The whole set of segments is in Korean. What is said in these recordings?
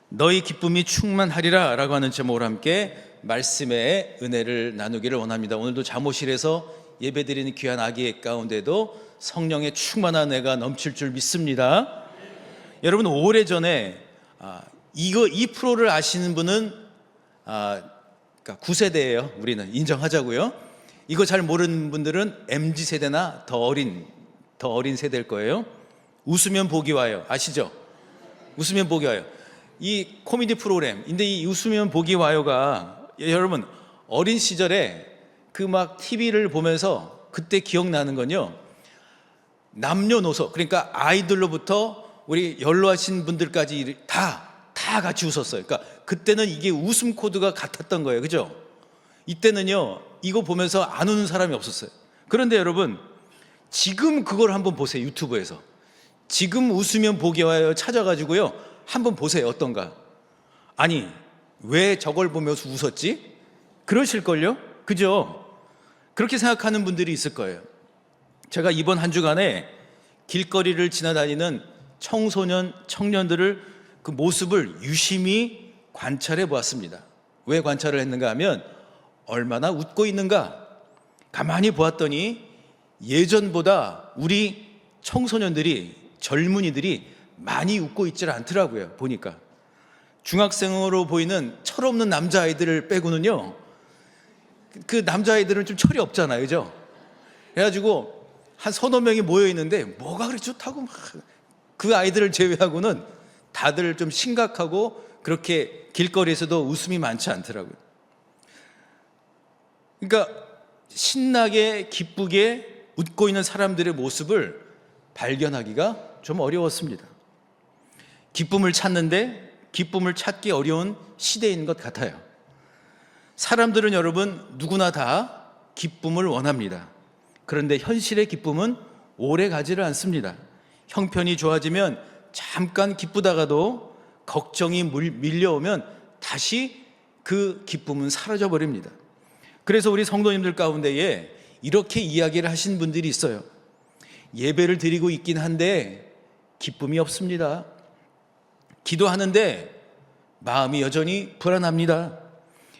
너희 기쁨이 충만하리라 라고 하는 제목으로 함께 말씀의 은혜를 나누기를 원합니다. 오늘도 잠옷실에서 예배드리는 귀한 아기 가운데도 성령의 충만한 은혜가 넘칠 줄 믿습니다. 여러분, 오래전에 이 프로를 아시는 분은 그러니까 9세대예요. 우리는 인정하자고요. 이거 잘 모르는 분들은 MZ세대나 더 어린 세대일 거예요. 웃으면 복이 와요. 아시죠? 웃으면 복이 와요. 이 코미디 프로그램인데 이 웃으면 복이 와요가 여러분 어린 시절에 그 막 TV를 보면서 그때 기억나는 건요, 남녀노소, 그러니까 아이들로부터 우리 연로하신 분들까지 다 같이 웃었어요. 그러니까 그때는 이게 웃음 코드가 같았던 거예요. 그죠? 이때는요, 이거 보면서 안 우는 사람이 없었어요. 그런데 여러분, 지금 그걸 한번 보세요. 유튜브에서 지금 웃으면 복이 와요 찾아가지고요, 한번 보세요. 어떤가? 아니, 왜 저걸 보면서 웃었지? 그러실걸요? 그죠? 그렇게 생각하는 분들이 있을 거예요. 제가 이번 한 주간에 길거리를 지나다니는 청소년, 청년들을 그 모습을 유심히 관찰해 보았습니다. 왜 관찰을 했는가 하면 얼마나 웃고 있는가? 가만히 보았더니 예전보다 우리 청소년들이, 젊은이들이 많이 웃고 있질 않더라고요. 보니까 중학생으로 보이는 철없는 남자아이들을 빼고는요, 그 남자아이들은 좀 철이 없잖아요. 그죠? 그래가지고 한 서너 명이 모여 있는데 뭐가 그렇게 좋다고 막 그 아이들을 제외하고는 다들 좀 심각하고 그렇게 길거리에서도 웃음이 많지 않더라고요. 그러니까 신나게 기쁘게 웃고 있는 사람들의 모습을 발견하기가 좀 어려웠습니다. 기쁨을 찾는데 기쁨을 찾기 어려운 시대인 것 같아요. 사람들은 여러분 누구나 다 기쁨을 원합니다. 그런데 현실의 기쁨은 오래 가지를 않습니다. 형편이 좋아지면 잠깐 기쁘다가도 걱정이 밀려오면 다시 그 기쁨은 사라져 버립니다. 그래서 우리 성도님들 가운데에 이렇게 이야기를 하신 분들이 있어요. 예배를 드리고 있긴 한데 기쁨이 없습니다. 기도하는데 마음이 여전히 불안합니다.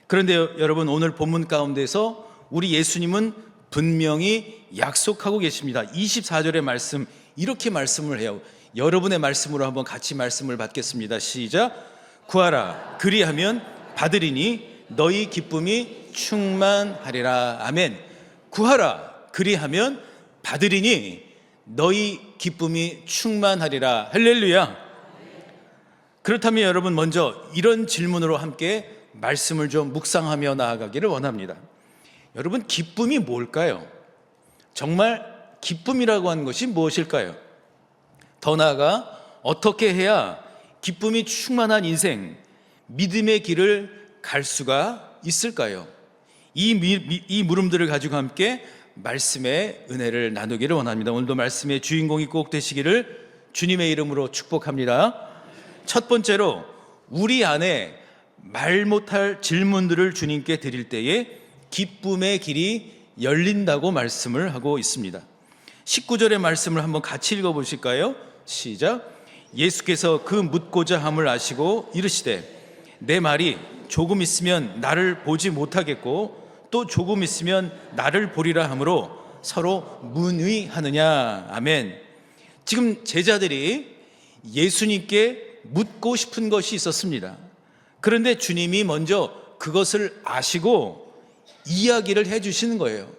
그런데 여러분, 오늘 본문 가운데서 우리 예수님은 분명히 약속하고 계십니다. 24절의 말씀, 이렇게 말씀을 해요. 여러분의 말씀으로 한번 같이 말씀을 받겠습니다. 시작. 구하라, 그리하면 받으리니 너희 기쁨이 충만하리라. 아멘. 구하라, 그리하면 받으리니 너희 기쁨이 충만하리라. 할렐루야. 그렇다면 여러분, 먼저 이런 질문으로 함께 말씀을 좀 묵상하며 나아가기를 원합니다. 여러분, 기쁨이 뭘까요? 정말 기쁨이라고 하는 것이 무엇일까요? 더 나아가 어떻게 해야 기쁨이 충만한 인생, 믿음의 길을 갈 수가 있을까요? 이 물음들을 가지고 함께 말씀의 은혜를 나누기를 원합니다. 오늘도 말씀의 주인공이 꼭 되시기를 주님의 이름으로 축복합니다. 첫 번째로, 우리 안에 말 못할 질문들을 주님께 드릴 때에 기쁨의 길이 열린다고 말씀을 하고 있습니다. 19절의 말씀을 한번 같이 읽어보실까요? 시작. 예수께서 그 묻고자 함을 아시고 이르시되 내 말이 조금 있으면 나를 보지 못하겠고 또 조금 있으면 나를 보리라 하므로 서로 문의하느냐. 아멘. 지금 제자들이 예수님께 묻고 싶은 것이 있었습니다. 그런데 주님이 먼저 그것을 아시고 이야기를 해주시는 거예요.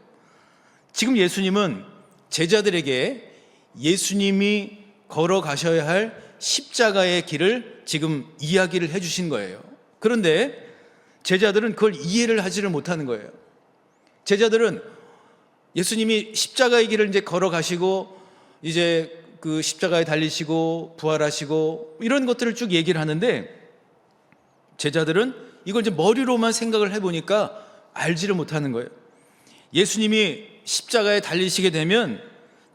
지금 예수님은 제자들에게 예수님이 걸어가셔야 할 십자가의 길을 지금 이야기를 해주신 거예요. 그런데 제자들은 그걸 이해를 하지를 못하는 거예요. 제자들은 예수님이 십자가의 길을 이제 걸어가시고 이제 그 십자가에 달리시고 부활하시고 이런 것들을 쭉 얘기를 하는데 제자들은 이걸 이제 머리로만 생각을 해보니까 알지를 못하는 거예요. 예수님이 십자가에 달리시게 되면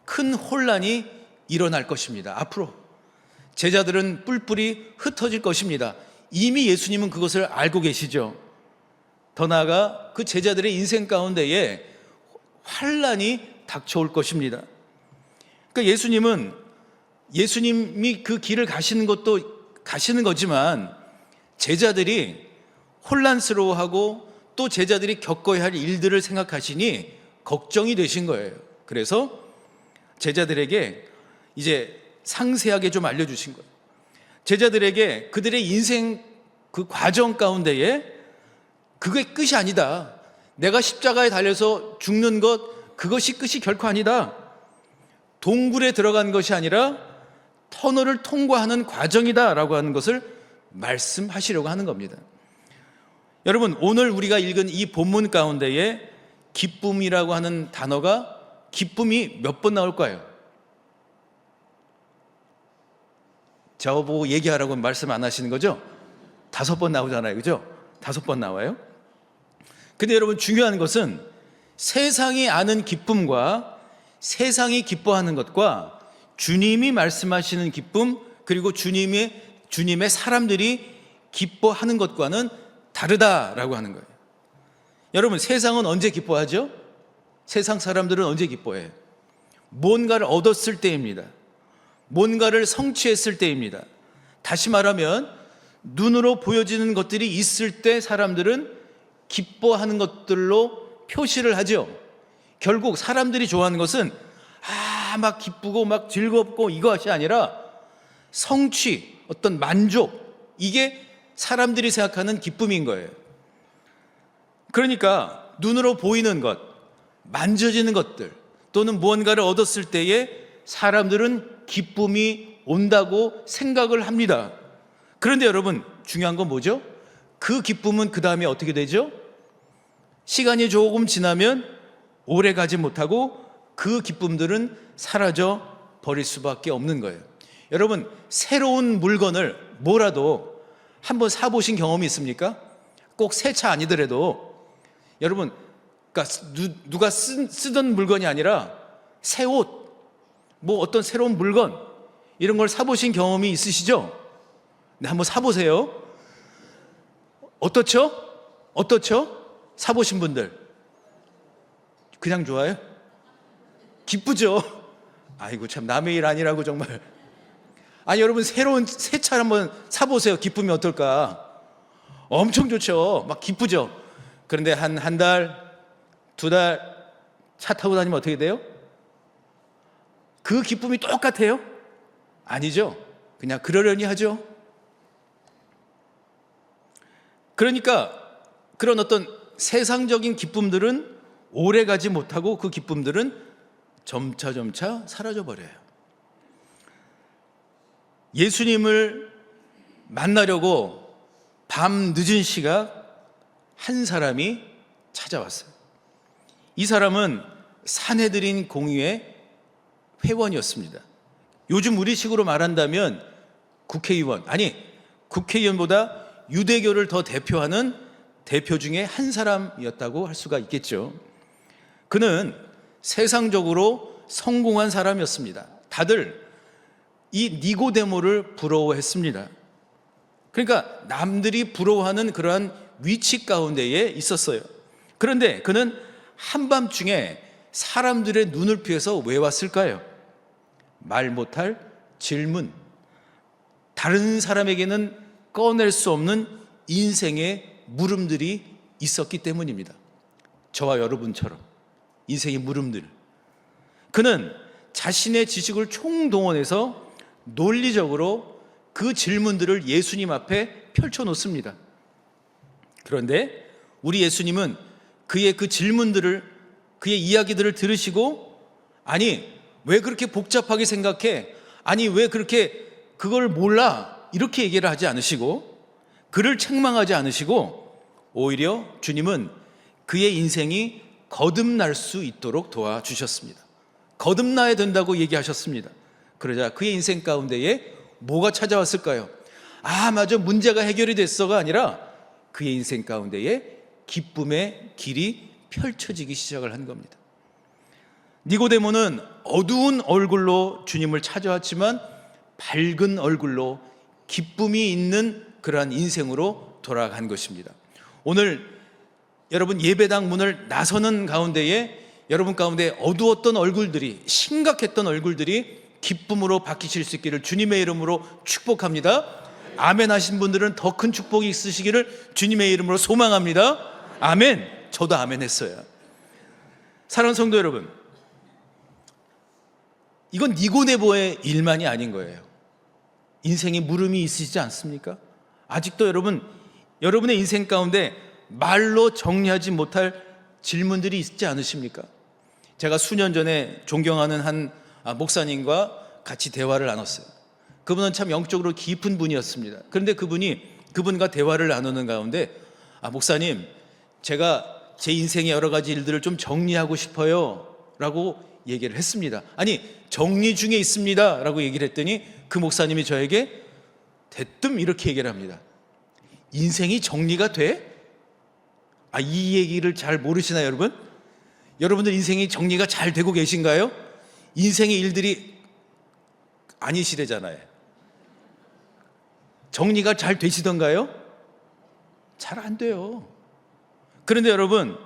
큰 혼란이 일어날 것입니다. 앞으로 제자들은 뿔뿔이 흩어질 것입니다. 이미 예수님은 그것을 알고 계시죠. 더 나아가 그 제자들의 인생 가운데에 환란이 닥쳐올 것입니다. 그러니까 예수님이 그 길을 가시는 것도 가시는 거지만 제자들이 혼란스러워하고 또 제자들이 겪어야 할 일들을 생각하시니 걱정이 되신 거예요. 그래서 제자들에게 이제 상세하게 좀 알려주신 거예요. 제자들에게 그들의 인생 그 과정 가운데에 그게 끝이 아니다. 내가 십자가에 달려서 죽는 것, 그것이 끝이 결코 아니다. 동굴에 들어간 것이 아니라 터널을 통과하는 과정이다라고 하는 것을 말씀하시려고 하는 겁니다. 여러분, 오늘 우리가 읽은 이 본문 가운데에 기쁨이라고 하는 단어가 기쁨이 몇 번 나올까요? 저보고 얘기하라고 말씀 안 하시는 거죠? 5번 나오잖아요. 그죠? 5번 나와요. 근데 여러분, 중요한 것은 세상이 아는 기쁨과 세상이 기뻐하는 것과 주님이 말씀하시는 기쁨, 그리고 주님의 사람들이 기뻐하는 것과는 다르다라고 하는 거예요. 여러분, 세상은 언제 기뻐하죠? 세상 사람들은 언제 기뻐해요? 뭔가를 얻었을 때입니다. 뭔가를 성취했을 때입니다. 다시 말하면 눈으로 보여지는 것들이 있을 때 사람들은 기뻐하는 것들로 표시를 하죠. 결국 사람들이 좋아하는 것은 막 기쁘고 막 즐겁고 이것이 아니라 성취, 어떤 만족, 이게 사람들이 생각하는 기쁨인 거예요. 그러니까 눈으로 보이는 것, 만져지는 것들, 또는 무언가를 얻었을 때에 사람들은 기쁨이 온다고 생각을 합니다. 그런데 여러분, 중요한 건 뭐죠? 그 기쁨은 그 다음에 어떻게 되죠? 시간이 조금 지나면 오래 가지 못하고 그 기쁨들은 사라져 버릴 수밖에 없는 거예요. 여러분, 새로운 물건을 뭐라도 한번 사보신 경험이 있습니까? 꼭 새 차 아니더라도 여러분, 그러니까 누가 쓰던 물건이 아니라 새 옷, 뭐 어떤 새로운 물건, 이런 걸 사보신 경험이 있으시죠? 네, 한번 사보세요. 어떻죠? 어떻죠? 사보신 분들 그냥 좋아요? 기쁘죠? 아이고, 참 남의 일 아니라고 정말. 아니, 여러분, 새로운 새 차를 한번 사보세요. 기쁨이 어떨까? 엄청 좋죠. 막 기쁘죠. 그런데 한 달, 2달 차 타고 다니면 어떻게 돼요? 그 기쁨이 똑같아요? 아니죠. 그냥 그러려니 하죠. 그러니까 그런 어떤 세상적인 기쁨들은 오래 가지 못하고 그 기쁨들은 점차 사라져 버려요. 예수님을 만나려고 밤 늦은 시각 한 사람이 찾아왔어요. 이 사람은 산헤드린 공의회 회원이었습니다. 요즘 우리식으로 말한다면 국회의원, 아니 국회의원보다 유대교를 더 대표하는 대표 중에 한 사람이었다고 할 수가 있겠죠. 그는 세상적으로 성공한 사람이었습니다. 다들 이 니고데모를 부러워했습니다. 그러니까 남들이 부러워하는 그러한 위치 가운데에 있었어요. 그런데 그는 한밤중에 사람들의 눈을 피해서 왜 왔을까요? 말 못할 질문, 다른 사람에게는 꺼낼 수 없는 인생의 물음들이 있었기 때문입니다. 저와 여러분처럼 인생의 물음들. 그는 자신의 지식을 총동원해서 논리적으로 그 질문들을 예수님 앞에 펼쳐놓습니다. 그런데 우리 예수님은 그의 그 질문들을, 그의 이야기들을 들으시고, 아니 왜 그렇게 복잡하게 생각해? 아니 왜 그렇게 그걸 몰라? 이렇게 얘기를 하지 않으시고, 그를 책망하지 않으시고, 오히려 주님은 그의 인생이 거듭날 수 있도록 도와주셨습니다. 거듭나야 된다고 얘기하셨습니다. 그러자 그의 인생 가운데에 뭐가 찾아왔을까요? 맞아, 문제가 해결이 됐어가 아니라 그의 인생 가운데에 기쁨의 길이 펼쳐지기 시작을 한 겁니다. 니고데모는 어두운 얼굴로 주님을 찾아왔지만 밝은 얼굴로 기쁨이 있는 그러한 인생으로 돌아간 것입니다. 오늘 여러분 예배당 문을 나서는 가운데에 여러분 가운데 어두웠던 얼굴들이, 심각했던 얼굴들이 기쁨으로 바뀌실 수 있기를 주님의 이름으로 축복합니다. 아멘 하신 분들은 더 큰 축복이 있으시기를 주님의 이름으로 소망합니다. 아멘. 저도 아멘 했어요. 사랑하는 성도 여러분, 이건 니고데모의 일만이 아닌 거예요. 인생에 물음이 있으시지 않습니까? 아직도 여러분의 인생 가운데 말로 정리하지 못할 질문들이 있지 않으십니까? 제가 수년 전에 존경하는 한 목사님과 같이 대화를 나눴어요. 그분은 참 영적으로 깊은 분이었습니다. 그런데 그분과 대화를 나누는 가운데 목사님, 제가 제 인생의 여러 가지 일들을 좀 정리하고 싶어요 라고 얘기를 했습니다. 아니, 정리 중에 있습니다 라고 얘기를 했더니 그 목사님이 저에게 대뜸 이렇게 얘기를 합니다. 인생이 정리가 돼? 이 얘기를 잘 모르시나요, 여러분? 여러분들 인생이 정리가 잘 되고 계신가요? 인생의 일들이 아니시래잖아요. 정리가 잘 되시던가요? 잘 안 돼요. 그런데 여러분,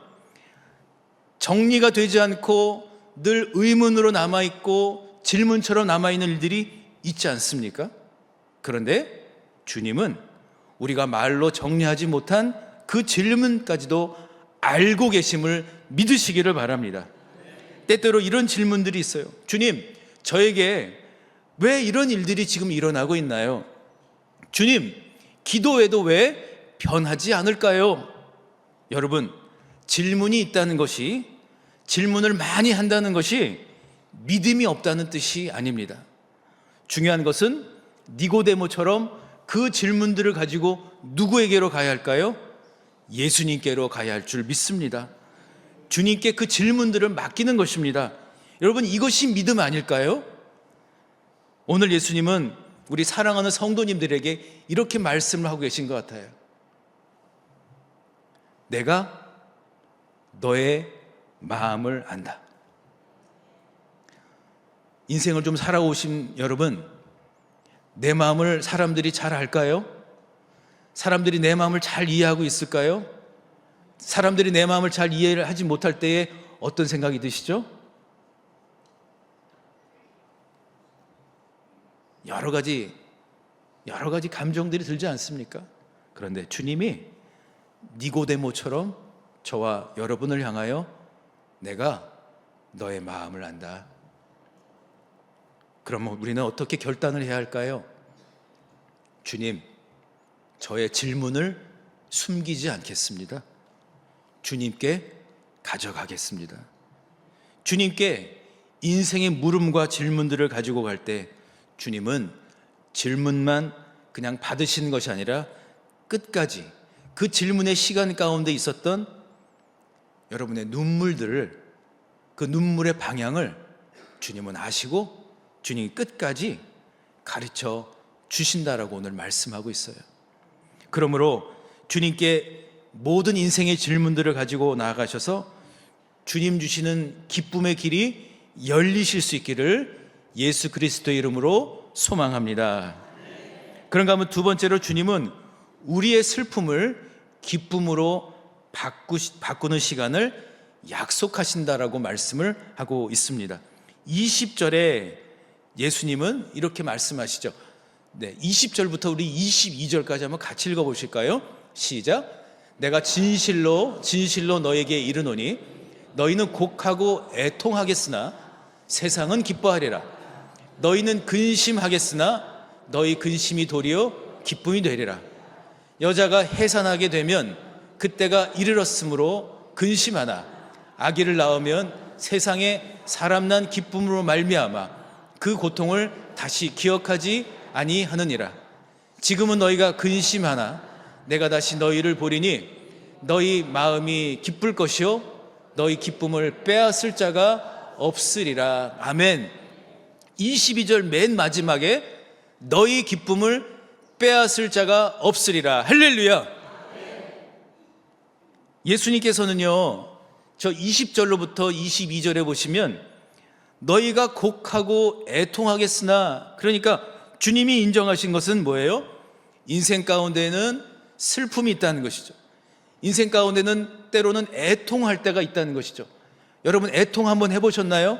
정리가 되지 않고 늘 의문으로 남아있고 질문처럼 남아있는 일들이 있지 않습니까? 그런데 주님은 우리가 말로 정리하지 못한 그 질문까지도 알고 계심을 믿으시기를 바랍니다. 때때로 이런 질문들이 있어요. 주님, 저에게 왜 이런 일들이 지금 일어나고 있나요? 주님, 기도해도 왜 변하지 않을까요? 여러분, 질문이 있다는 것이, 질문을 많이 한다는 것이 믿음이 없다는 뜻이 아닙니다. 중요한 것은 니고데모처럼 그 질문들을 가지고 누구에게로 가야 할까요? 예수님께로 가야 할 줄 믿습니다. 주님께 그 질문들을 맡기는 것입니다. 여러분, 이것이 믿음 아닐까요? 오늘 예수님은 우리 사랑하는 성도님들에게 이렇게 말씀을 하고 계신 것 같아요. 내가 너의 마음을 안다. 인생을 좀 살아오신 여러분, 내 마음을 사람들이 잘 알까요? 사람들이 내 마음을 잘 이해하고 있을까요? 사람들이 내 마음을 잘 이해를 하지 못할 때에 어떤 생각이 드시죠? 여러 가지 감정들이 들지 않습니까? 그런데 주님이 니고데모처럼 저와 여러분을 향하여 내가 너의 마음을 안다. 그러면 우리는 어떻게 결단을 해야 할까요? 주님, 저의 질문을 숨기지 않겠습니다. 주님께 가져가겠습니다. 주님께 인생의 물음과 질문들을 가지고 갈 때 주님은 질문만 그냥 받으시는 것이 아니라 끝까지 그 질문의 시간 가운데 있었던 여러분의 눈물들을, 그 눈물의 방향을 주님은 아시고 주님이 끝까지 가르쳐 주신다라고 오늘 말씀하고 있어요. 그러므로 주님께 모든 인생의 질문들을 가지고 나아가셔서 주님 주시는 기쁨의 길이 열리실 수 있기를 예수 그리스도의 이름으로 소망합니다. 그런가 하면 두 번째로 주님은 우리의 슬픔을 기쁨으로 바꾸는 시간을 약속하신다라고 말씀을 하고 있습니다. 20절에 예수님은 이렇게 말씀하시죠. 20절부터 우리 22절까지 한번 같이 읽어보실까요? 시작. 내가 진실로 너에게 이르노니 너희는 곡하고 애통하겠으나 세상은 기뻐하리라. 너희는 근심하겠으나 너희 근심이 도리어 기쁨이 되리라. 여자가 해산하게 되면 그때가 이르렀으므로 근심하나 아기를 낳으면 세상에 사람 난 기쁨으로 말미암아 그 고통을 다시 기억하지 아니하느니라. 지금은 너희가 근심하나 내가 다시 너희를 보리니 너희 마음이 기쁠 것이요 너희 기쁨을 빼앗을 자가 없으리라. 아멘. 22절 맨 마지막에 너희 기쁨을 빼앗을 자가 없으리라. 할렐루야. 예수님께서는요, 저 20절로부터 22절에 보시면 너희가 곡하고 애통하겠으나, 그러니까 주님이 인정하신 것은 뭐예요? 인생 가운데는 슬픔이 있다는 것이죠. 인생 가운데는 때로는 애통할 때가 있다는 것이죠. 여러분, 애통 한번 해보셨나요?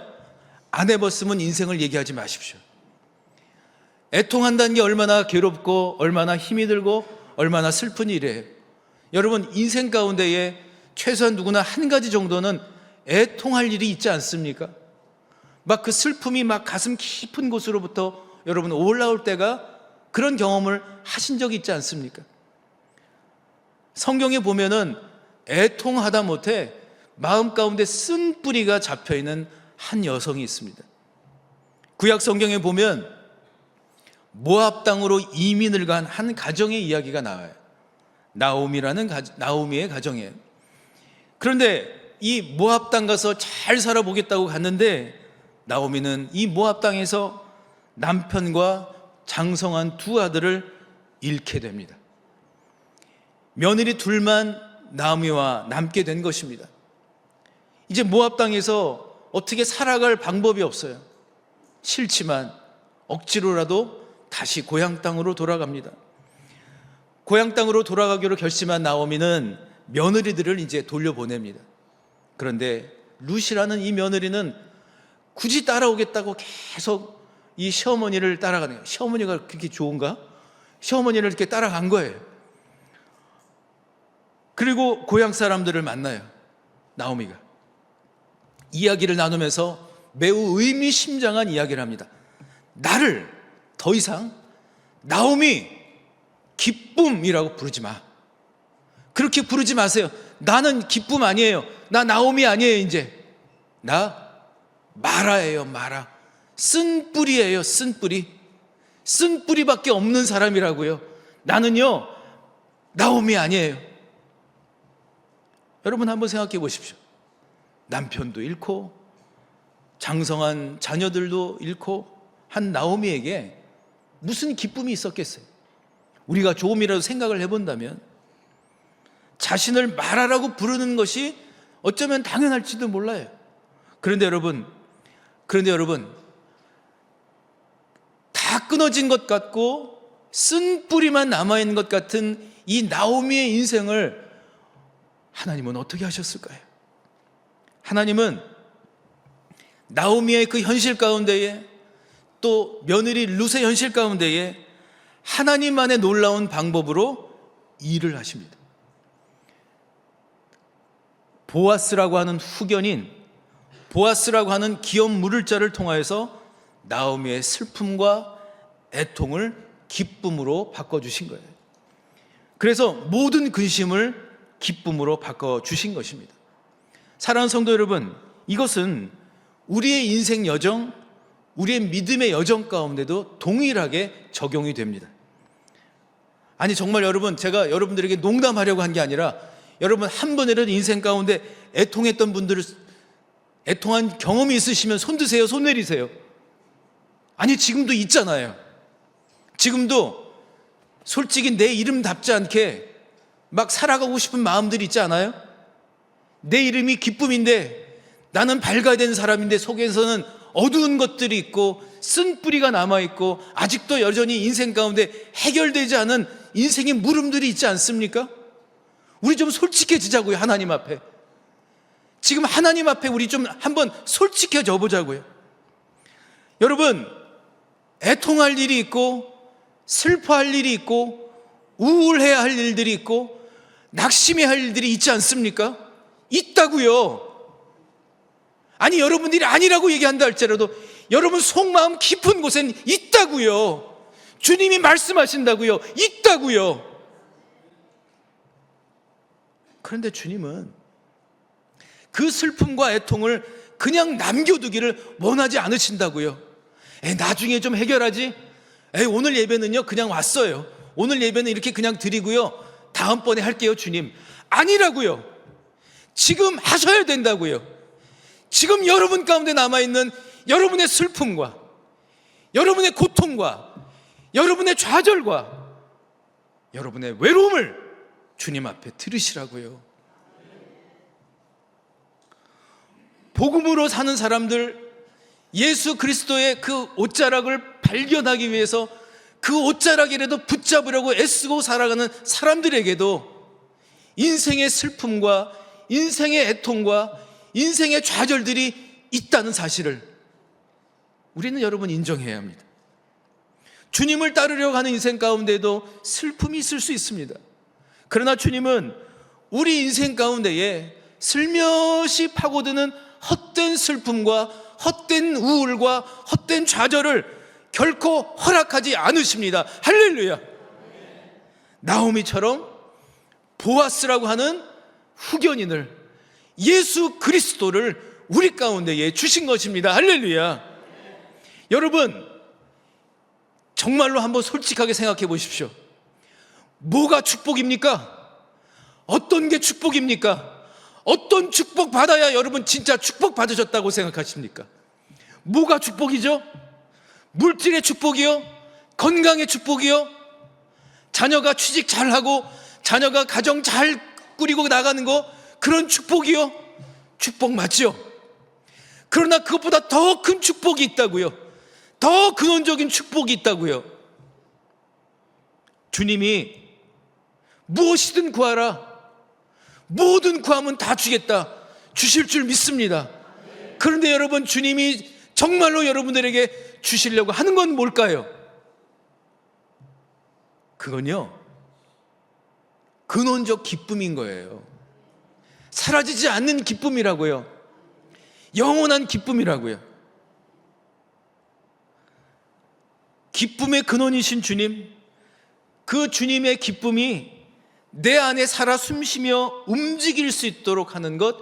안 해봤으면 인생을 얘기하지 마십시오. 애통한다는 게 얼마나 괴롭고 얼마나 힘이 들고 얼마나 슬픈 일이에요. 여러분, 인생 가운데에 최소한 누구나 한 가지 정도는 애통할 일이 있지 않습니까? 막 그 슬픔이 막 가슴 깊은 곳으로부터 여러분 올라올 때가, 그런 경험을 하신 적이 있지 않습니까? 성경에 보면은 애통하다 못해 마음 가운데 쓴뿌리가 잡혀있는 한 여성이 있습니다. 구약 성경에 보면 모압 땅으로 이민을 간 한 가정의 이야기가 나와요. 나오미의 가정이에요. 그런데 이 모압 땅 가서 잘 살아보겠다고 갔는데, 나오미는 이 모압 땅에서 남편과 장성한 두 아들을 잃게 됩니다. 며느리 둘만 나오미와 남게 된 것입니다. 이제 모압 땅에서 어떻게 살아갈 방법이 없어요. 싫지만 억지로라도 다시 고향 땅으로 돌아갑니다. 고향 땅으로 돌아가기로 결심한 나오미는 며느리들을 이제 돌려보냅니다. 그런데 룻이라는 이 며느리는 굳이 따라오겠다고 계속 이 시어머니를 따라가는 거예요. 시어머니가 그렇게 좋은가? 시어머니를 이렇게 따라간 거예요. 그리고 고향 사람들을 만나요. 나오미가 이야기를 나누면서 매우 의미심장한 이야기를 합니다. 나를 더 이상 나오미 기쁨이라고 부르지 마. 그렇게 부르지 마세요. 나는 기쁨 아니에요. 나 나오미 아니에요. 이제 나 마라예요. 마라. 쓴뿌리예요. 쓴뿌리. 쓴뿌리밖에 없는 사람이라고요. 나는요 나오미 아니에요. 여러분 한번 생각해 보십시오. 남편도 잃고 장성한 자녀들도 잃고 한 나오미에게 무슨 기쁨이 있었겠어요? 우리가 조금이라도 생각을 해본다면 자신을 마라라고 부르는 것이 어쩌면 당연할지도 몰라요. 그런데 여러분 다 끊어진 것 같고 쓴 뿌리만 남아있는 것 같은 이 나오미의 인생을 하나님은 어떻게 하셨을까요? 하나님은 나오미의 그 현실 가운데에, 또 며느리 룻의 현실 가운데에 하나님만의 놀라운 방법으로 일을 하십니다. 보아스라고 하는 후견인, 보아스라고 하는 기업 물을 자를 통하여서 나오미의 슬픔과 애통을 기쁨으로 바꿔주신 거예요. 그래서 모든 근심을 기쁨으로 바꿔주신 것입니다. 사랑하는 성도 여러분, 이것은 우리의 인생 여정, 우리의 믿음의 여정 가운데도 동일하게 적용이 됩니다. 아니 정말 여러분, 제가 여러분들에게 농담하려고 한 게 아니라, 여러분 한 번이라도 인생 가운데 애통했던 분들, 애통한 경험이 있으시면 손 드세요, 손 내리세요. 아니 지금도 있잖아요. 지금도 솔직히 내 이름답지 않게 막 살아가고 싶은 마음들이 있지 않아요? 내 이름이 기쁨인데, 나는 밝아야 되는 사람인데 속에서는 어두운 것들이 있고 쓴뿌리가 남아있고 아직도 여전히 인생 가운데 해결되지 않은 인생의 물음들이 있지 않습니까? 우리 좀 솔직해지자고요. 하나님 앞에. 지금 하나님 앞에 우리 좀 한번 솔직해져 보자고요. 여러분, 애통할 일이 있고 슬퍼할 일이 있고 우울해야 할 일들이 있고 낙심해야 할 일들이 있지 않습니까? 있다고요. 아니 여러분들이 아니라고 얘기한다 할지라도 여러분 속마음 깊은 곳엔 있다고요. 주님이 말씀하신다고요. 있다고요. 그런데 주님은 그 슬픔과 애통을 그냥 남겨두기를 원하지 않으신다고요. 나중에 좀 해결하지. 오늘 예배는요 그냥 왔어요. 오늘 예배는 이렇게 그냥 드리고요, 다음번에 할게요. 주님, 아니라고요. 지금 하셔야 된다고요. 지금 여러분 가운데 남아있는 여러분의 슬픔과 여러분의 고통과 여러분의 좌절과 여러분의 외로움을 주님 앞에 들으시라고요. 복음으로 사는 사람들, 예수 그리스도의 그 옷자락을 발견하기 위해서 그 옷자락이라도 붙잡으려고 애쓰고 살아가는 사람들에게도 인생의 슬픔과 인생의 애통과 인생의 좌절들이 있다는 사실을 우리는 여러분 인정해야 합니다. 주님을 따르려고 하는 인생 가운데도 슬픔이 있을 수 있습니다. 그러나 주님은 우리 인생 가운데에 슬며시 파고드는 헛된 슬픔과 헛된 우울과 헛된 좌절을 결코 허락하지 않으십니다. 할렐루야. 나오미처럼 보아스라고 하는 후견인을, 예수 그리스도를 우리 가운데에 주신 것입니다. 할렐루야. 여러분, 정말로 한번 솔직하게 생각해 보십시오. 뭐가 축복입니까? 어떤 게 축복입니까? 어떤 축복 받아야 여러분 진짜 축복 받으셨다고 생각하십니까? 뭐가 축복이죠? 물질의 축복이요? 건강의 축복이요? 자녀가 취직 잘하고 자녀가 가정 잘 꾸리고 나가는 거, 그런 축복이요? 축복 맞죠? 그러나 그것보다 더 큰 축복이 있다고요. 더 근원적인 축복이 있다고요. 주님이 무엇이든 구하라, 뭐든 구하면 다 주겠다, 주실 줄 믿습니다. 그런데 여러분, 주님이 정말로 여러분들에게 주시려고 하는 건 뭘까요? 그건요, 근원적 기쁨인 거예요. 사라지지 않는 기쁨이라고요. 영원한 기쁨이라고요. 기쁨의 근원이신 주님, 그 주님의 기쁨이 내 안에 살아 숨쉬며 움직일 수 있도록 하는 것,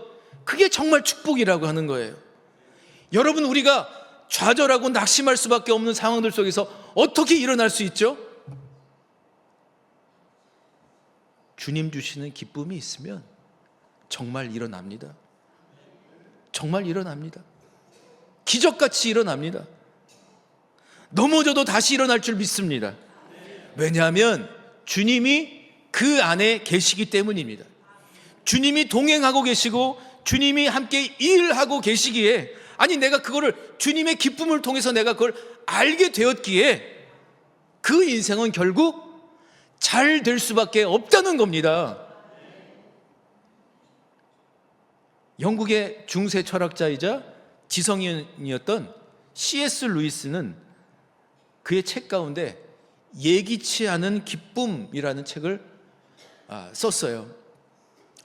그게 정말 축복이라고 하는 거예요. 여러분, 우리가 좌절하고 낙심할 수밖에 없는 상황들 속에서 어떻게 일어날 수 있죠? 주님 주시는 기쁨이 있으면 정말 일어납니다. 정말 일어납니다. 기적같이 일어납니다. 넘어져도 다시 일어날 줄 믿습니다. 왜냐하면 주님이 그 안에 계시기 때문입니다. 주님이 동행하고 계시고 주님이 함께 일하고 계시기에, 아니 내가 그거를, 주님의 기쁨을 통해서 내가 그걸 알게 되었기에 그 인생은 결국 잘 될 수밖에 없다는 겁니다. 영국의 중세 철학자이자 지성인이었던 C.S. 루이스는 그의 책 가운데 예기치 않은 기쁨이라는 책을 썼어요.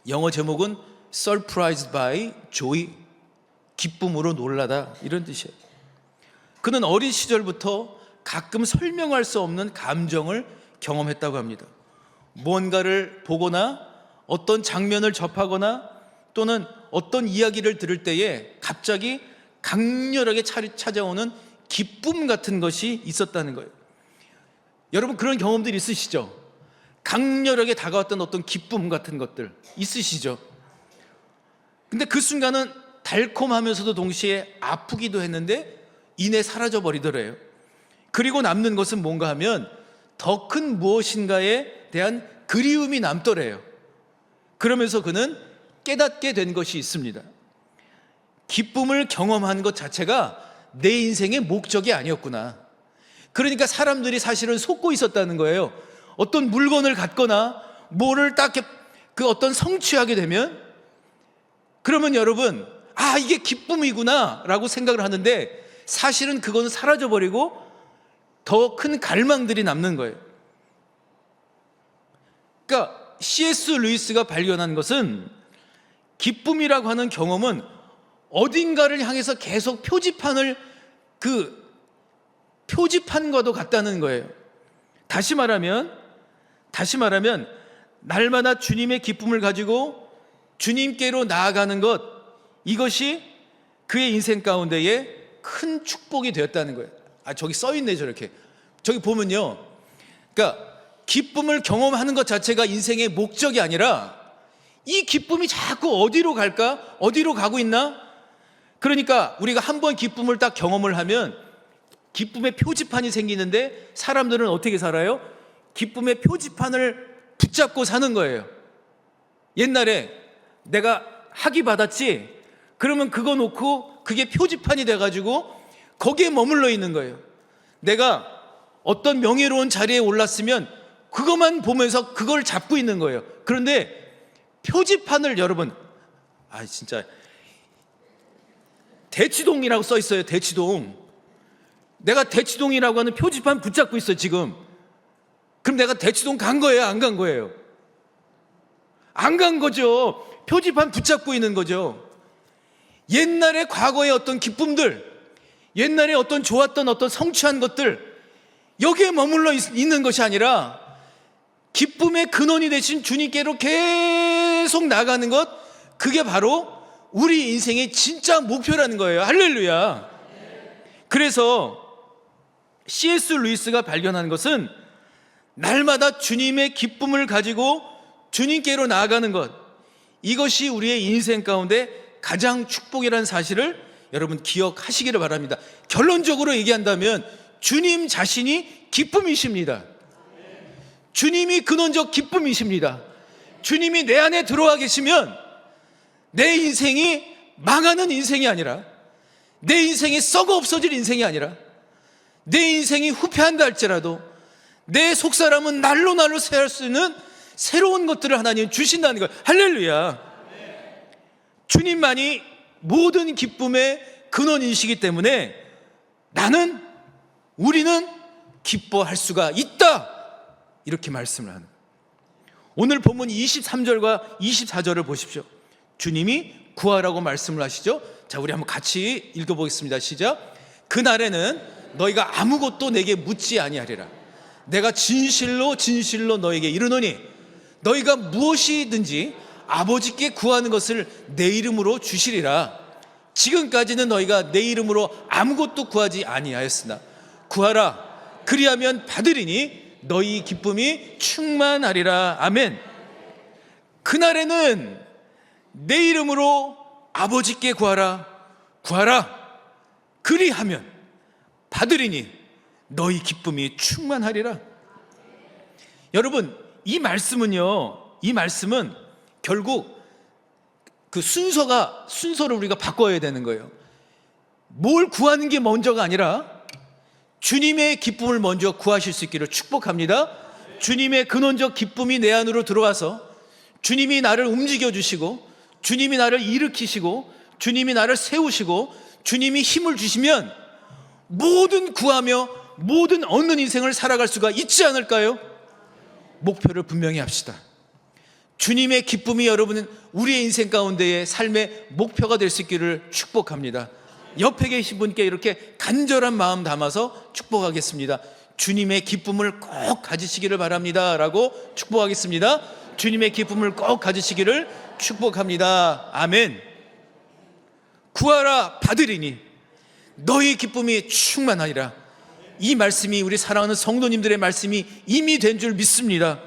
영어 제목은 Surprised by Joy, 기쁨으로 놀라다, 이런 뜻이에요. 그는 어린 시절부터 가끔 설명할 수 없는 감정을 경험했다고 합니다. 뭔가를 보거나 어떤 장면을 접하거나 또는 어떤 이야기를 들을 때에 갑자기 강렬하게 찾아오는 기쁨 같은 것이 있었다는 거예요. 여러분, 그런 경험들이 있으시죠? 강렬하게 다가왔던 어떤 기쁨 같은 것들 있으시죠? 근데 그 순간은 달콤하면서도 동시에 아프기도 했는데 이내 사라져 버리더래요. 그리고 남는 것은 뭔가 하면 더 큰 무엇인가에 대한 그리움이 남더래요. 그러면서 그는 깨닫게 된 것이 있습니다. 기쁨을 경험한 것 자체가 내 인생의 목적이 아니었구나. 그러니까 사람들이 사실은 속고 있었다는 거예요. 어떤 물건을 갖거나 뭐를 딱 그 어떤 성취하게 되면, 그러면 여러분, 아, 이게 기쁨이구나 라고 생각을 하는데 사실은 그건 사라져버리고 더 큰 갈망들이 남는 거예요. 그러니까 C.S. 루이스가 발견한 것은 기쁨이라고 하는 경험은 어딘가를 향해서 계속 표지판과도 같다는 거예요. 다시 말하면 날마다 주님의 기쁨을 가지고 주님께로 나아가는 것, 이것이 그의 인생 가운데에 큰 축복이 되었다는 거예요. 저기 써있네, 저렇게. 저기 보면요, 그러니까 기쁨을 경험하는 것 자체가 인생의 목적이 아니라 이 기쁨이 자꾸 어디로 갈까? 어디로 가고 있나? 그러니까 우리가 한번 기쁨을 딱 경험을 하면 기쁨의 표지판이 생기는데 사람들은 어떻게 살아요? 기쁨의 표지판을 붙잡고 사는 거예요. 옛날에 내가 학위 받았지? 그러면 그거 놓고 그게 표지판이 돼가지고 거기에 머물러 있는 거예요. 내가 어떤 명예로운 자리에 올랐으면 그것만 보면서 그걸 잡고 있는 거예요. 그런데 표지판을, 여러분, 진짜 대치동이라고 써 있어요. 대치동. 내가 대치동이라고 하는 표지판 붙잡고 있어 지금. 그럼 내가 대치동 간 거예요, 안 간 거예요? 안 간 거죠. 표지판 붙잡고 있는 거죠. 옛날에 과거의 어떤 기쁨들, 옛날에 어떤 좋았던 어떤 성취한 것들, 여기에 머물러 있는 것이 아니라 기쁨의 근원이 되신 주님께로 계속 나가는 것, 그게 바로 우리 인생의 진짜 목표라는 거예요. 할렐루야. 그래서 C.S. 루이스가 발견한 것은 날마다 주님의 기쁨을 가지고 주님께로 나아가는 것, 이것이 우리의 인생 가운데 가장 축복이라는 사실을 여러분 기억하시기를 바랍니다. 결론적으로 얘기한다면 주님 자신이 기쁨이십니다. 주님이 근원적 기쁨이십니다. 주님이 내 안에 들어와 계시면 내 인생이 망하는 인생이 아니라, 내 인생이 썩어 없어질 인생이 아니라, 내 인생이 후퇴한다 할지라도 내 속사람은 날로 날로 새할 수 있는 새로운 것들을 하나님 주신다는 거예요. 할렐루야. 주님만이 모든 기쁨의 근원이시기 때문에 우리는 기뻐할 수가 있다, 이렇게 말씀을 하는 거예요. 오늘 본문 23절과 24절을 보십시오. 주님이 구하라고 말씀을 하시죠. 자, 우리 한번 같이 읽어보겠습니다. 시작. 그날에는 너희가 아무것도 내게 묻지 아니하리라. 내가 진실로 진실로 너에게 이르노니 너희가 무엇이든지 아버지께 구하는 것을 내 이름으로 주시리라. 지금까지는 너희가 내 이름으로 아무것도 구하지 아니하였으나 구하라, 그리하면 받으리니 너희 기쁨이 충만하리라. 아멘. 그날에는 내 이름으로 아버지께 구하라, 구하라, 그리하면 받으리니 너희 기쁨이 충만하리라. 여러분, 이 말씀은 결국 그 순서를 우리가 바꿔야 되는 거예요. 뭘 구하는 게 먼저가 아니라 주님의 기쁨을 먼저 구하실 수 있기를 축복합니다. 주님의 근원적 기쁨이 내 안으로 들어와서 주님이 나를 움직여 주시고, 주님이 나를 일으키시고, 주님이 나를 세우시고, 주님이 힘을 주시면 모든 구하며 모든 얻는 인생을 살아갈 수가 있지 않을까요? 목표를 분명히 합시다. 주님의 기쁨이 여러분은 우리의 인생 가운데의 삶의 목표가 될 수 있기를 축복합니다. 옆에 계신 분께 이렇게 간절한 마음 담아서 축복하겠습니다. 주님의 기쁨을 꼭 가지시기를 바랍니다 라고 축복하겠습니다. 주님의 기쁨을 꼭 가지시기를 축복합니다. 아멘. 구하라, 받으리니 너희 기쁨이 충만하리라. 이 말씀이 우리 사랑하는 성도님들의 말씀이 이미 된 줄 믿습니다.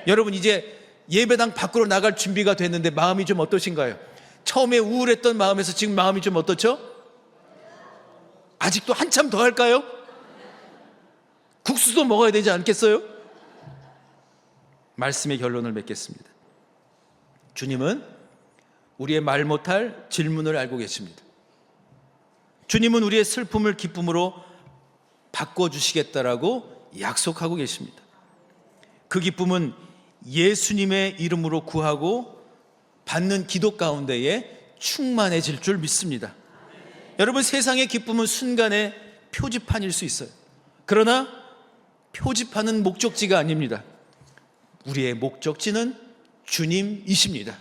여러분, 이제 예배당 밖으로 나갈 준비가 됐는데 마음이 좀 어떠신가요? 처음에 우울했던 마음에서 지금 마음이 좀 어떻죠? 아직도 한참 더 할까요? 국수도 먹어야 되지 않겠어요? 말씀의 결론을 맺겠습니다. 주님은 우리의 말 못할 질문을 알고 계십니다. 주님은 우리의 슬픔을 기쁨으로 바꿔주시겠다라고 약속하고 계십니다. 그 기쁨은 예수님의 이름으로 구하고 받는 기도 가운데에 충만해질 줄 믿습니다. 여러분, 세상의 기쁨은 순간의 표지판일 수 있어요. 그러나 표지판은 목적지가 아닙니다. 우리의 목적지는 주님이십니다.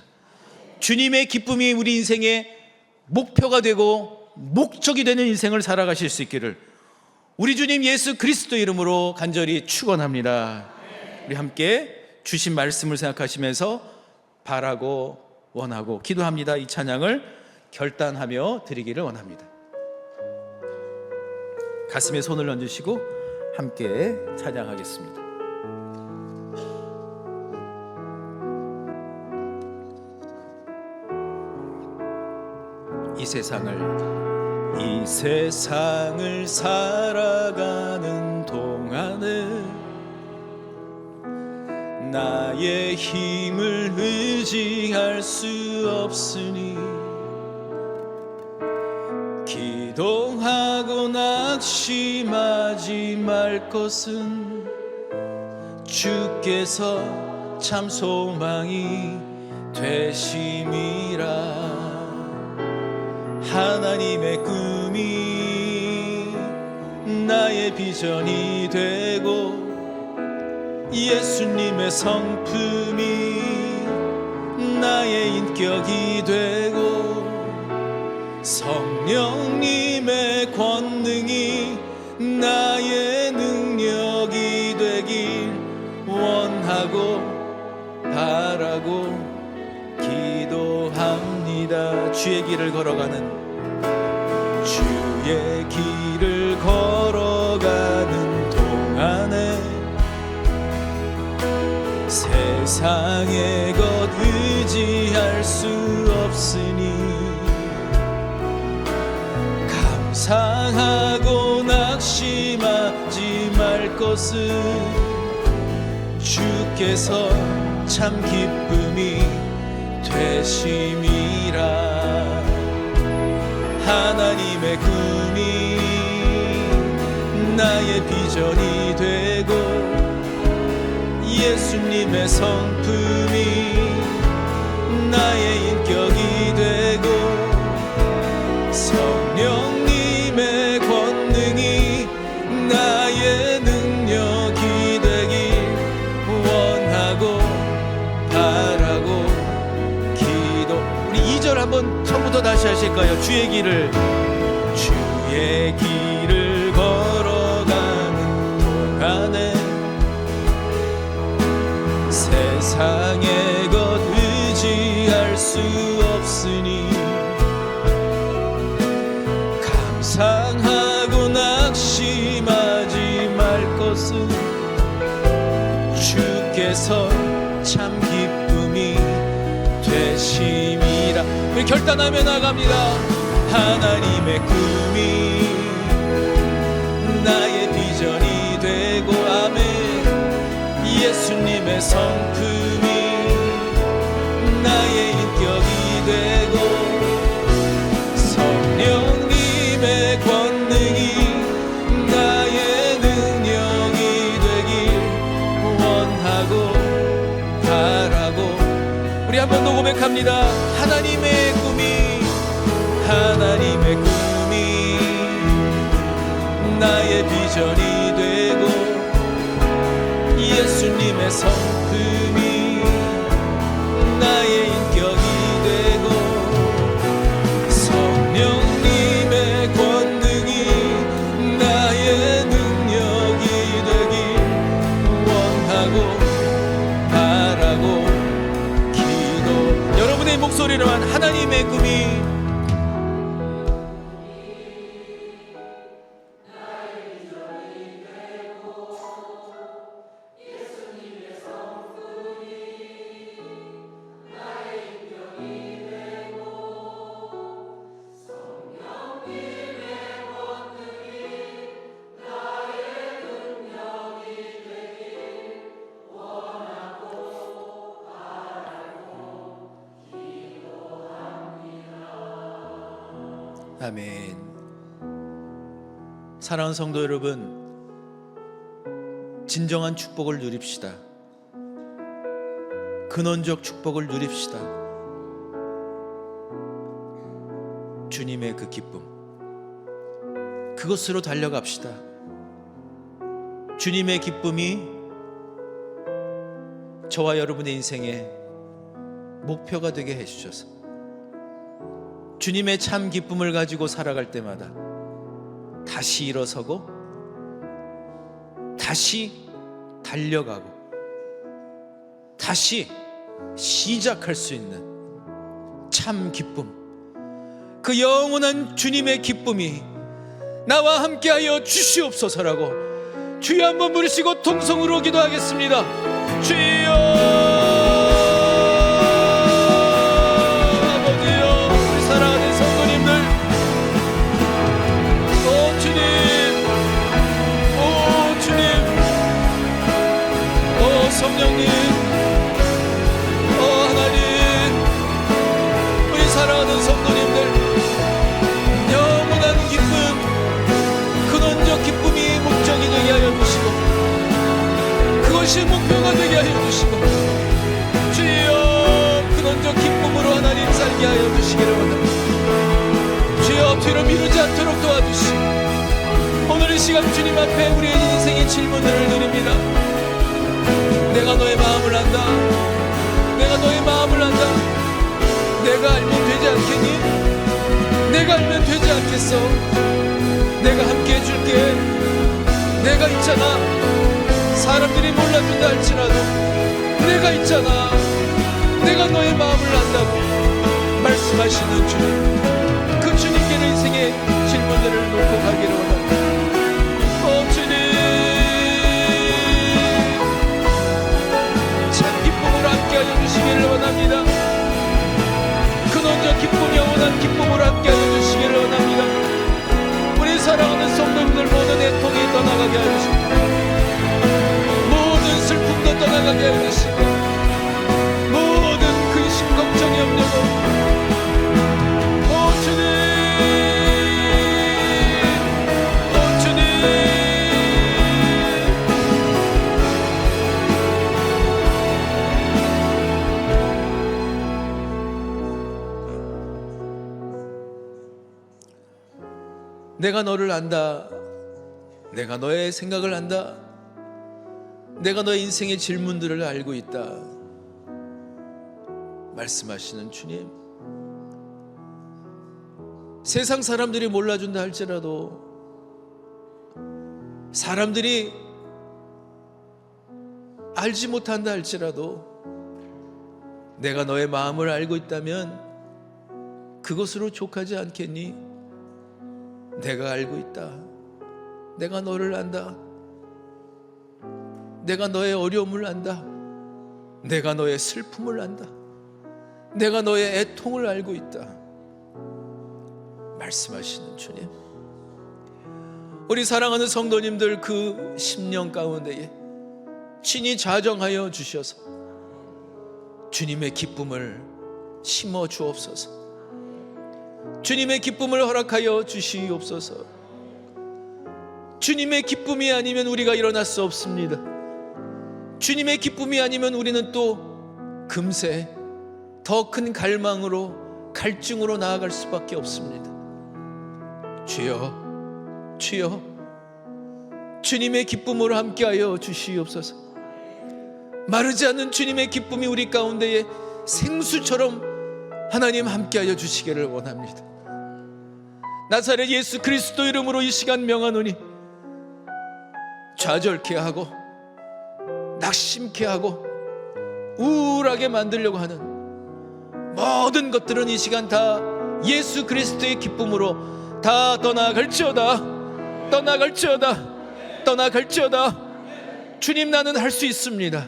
주님의 기쁨이 우리 인생의 목표가 되고 목적이 되는 인생을 살아가실 수 있기를 우리 주님 예수 그리스도 이름으로 간절히 축원합니다. 우리 함께 주신 말씀을 생각하시면서 바라고 원하고 기도합니다. 이 찬양을 결단하며 드리기를 원합니다. 가슴에 손을 얹으시고 함께 찬양하겠습니다. 이 세상을 살아가는 동안에 나의 힘을 의지할 수 없으니 기도하고 낙심하지 말 것은 주께서 참 소망이 되심이라. 하나님의 꿈이 나의 비전이 되고 예수님의 성품이 나의 인격이 되고 성령님의 권능이 나의 능력이 되길 원하고 바라고 기도합니다. 주의 길을 걸어가는 동안에 세상의 것 의지할 수 없으니 감상하고 낙심하지 말 것은 주께서 참 기쁨이 되심이라. 하나님의 꿈이 나의 비전이 되고 예수님의 성품이 나의 인격이 되고 성령님의 권능이 나의 능력이 되길 원하고 바라고 기도. 우리 2절 한번 처음부터 다시 하실까요? 주의 길을 걸어가는 동안에 세상의 것 의지할 수 없으니 감상하고 낙심하지 말 것은 주께서 참 기쁨이 되심이라. 우리 결단하며 나갑니다. 하나님의 꿈이 나의 비전이 되고 아멘. 예수님의 성품이 나의 인격이 되고 성령님의 권능이 나의 능력이 되길 원하고 바라고. 우리 한 번 더 고백합니다. 하나님의 꿈이 나의 비전이 되고 예수님의 성품이 나의 인격이 되고 성령님의 권능이 나의 능력이 되길 원하고 바라고 기도. 여러분의 목소리로만 하나님의 꿈이 아멘. 사랑하는 성도 여러분, 진정한 축복을 누립시다. 근원적 축복을 누립시다. 주님의 그 기쁨, 그것으로 달려갑시다. 주님의 기쁨이 저와 여러분의 인생의 목표가 되게 해주셔서 주님의 참 기쁨을 가지고 살아갈 때마다 다시 일어서고 다시 달려가고 다시 시작할 수 있는 참 기쁨, 그 영원한 주님의 기쁨이 나와 함께하여 주시옵소서라고 주여 한번 부르시고 통성으로 기도하겠습니다. 주여, 성령님, 하나님, 우리 사랑하는 성도님들, 영원한 기쁨, 근원적 기쁨이 목적이 되게 하여 주시고 그것이 목표가 되게 하여 주시고 주여, 근원적 기쁨으로 하나님 살게 하여 주시기를 원합니다. 주여, 엎드려 미루지 않도록 도와주시고 오늘 이 시간 주님 앞에 우리의 인생의 질문들을 드립니다. 내가 너의 마음을 안다. 내가 너의 마음을 안다. 내가 알면 되지 않겠니? 내가 알면 되지 않겠어? 내가 함께 해줄게. 내가 있잖아. 사람들이 몰라준다 할지라도 내가 있잖아. 내가 너의 마음을 안다고 말씀하시는 주님, 그 주님께는 인생의 질문들을 놓고 가기를 원합니다. 주님, 참 기쁨으로 함께하여 주시기를 원합니다. 근원적 기쁨, 영원한 기쁨으로 함께하여 주시기를 원합니다. 우리 사랑하는 성도님들 모든 애통이 떠나가게 하여 주시고 모든 슬픔도 떠나가게 하여 주시고 모든 근심 걱정이 염려도 내가 너를 안다. 내가 너의 생각을 안다. 내가 너의 인생의 질문들을 알고 있다. 말씀하시는 주님, 세상 사람들이 몰라준다 할지라도, 사람들이 알지 못한다 할지라도 내가 너의 마음을 알고 있다면 그것으로 족하지 않겠니? 내가 알고 있다. 내가 너를 안다. 내가 너의 어려움을 안다. 내가 너의 슬픔을 안다. 내가 너의 애통을 알고 있다. 말씀하시는 주님, 우리 사랑하는 성도님들 그 심령 가운데에 친히 좌정하여 주셔서 주님의 기쁨을 심어 주옵소서. 주님의 기쁨을 허락하여 주시옵소서. 주님의 기쁨이 아니면 우리가 일어날 수 없습니다. 주님의 기쁨이 아니면 우리는 또 금세 더 큰 갈망으로, 갈증으로 나아갈 수밖에 없습니다. 주여, 주여, 주님의 기쁨으로 함께하여 주시옵소서. 마르지 않는 주님의 기쁨이 우리 가운데에 생수처럼 하나님 함께하여 주시기를 원합니다. 나사렛 예수 그리스도 이름으로 이 시간 명하노니 좌절케 하고 낙심케 하고 우울하게 만들려고 하는 모든 것들은 이 시간 다 예수 그리스도의 기쁨으로 다 떠나갈지어다. 떠나갈지어다. 떠나갈지어다. 주님, 나는 할 수 있습니다.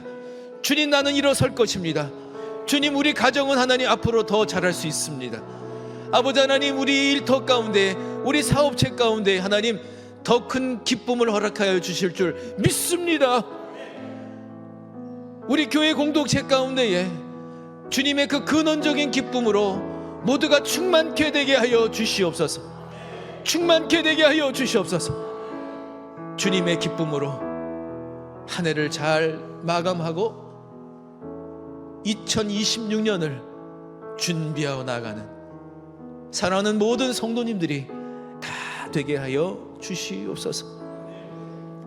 주님, 나는 일어설 것입니다. 주님, 우리 가정은 하나님 앞으로 더 잘할 수 있습니다. 아버지 하나님, 우리 일터 가운데, 우리 사업체 가운데 하나님 더 큰 기쁨을 허락하여 주실 줄 믿습니다. 우리 교회 공동체 가운데에 주님의 그 근원적인 기쁨으로 모두가 충만케 되게 하여 주시옵소서. 충만케 되게 하여 주시옵소서. 주님의 기쁨으로 한 해를 잘 마감하고 2026년을 준비하고 나가는 사랑하는 모든 성도님들이 다 되게 하여 주시옵소서.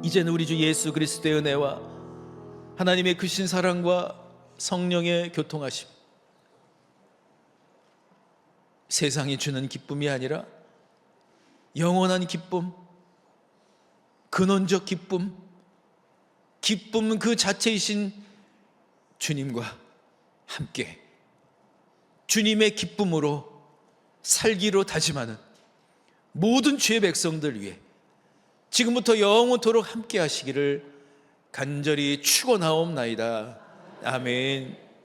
이제는 우리 주 예수 그리스도의 은혜와 하나님의 크신 사랑과 성령의 교통하심, 세상이 주는 기쁨이 아니라 영원한 기쁨, 근원적 기쁨, 기쁨 그 자체이신 주님과 함께 주님의 기쁨으로 살기로 다짐하는 모든 주의 백성들 위해 지금부터 영원토록 함께 하시기를 간절히 축원하옵나이다. 아멘.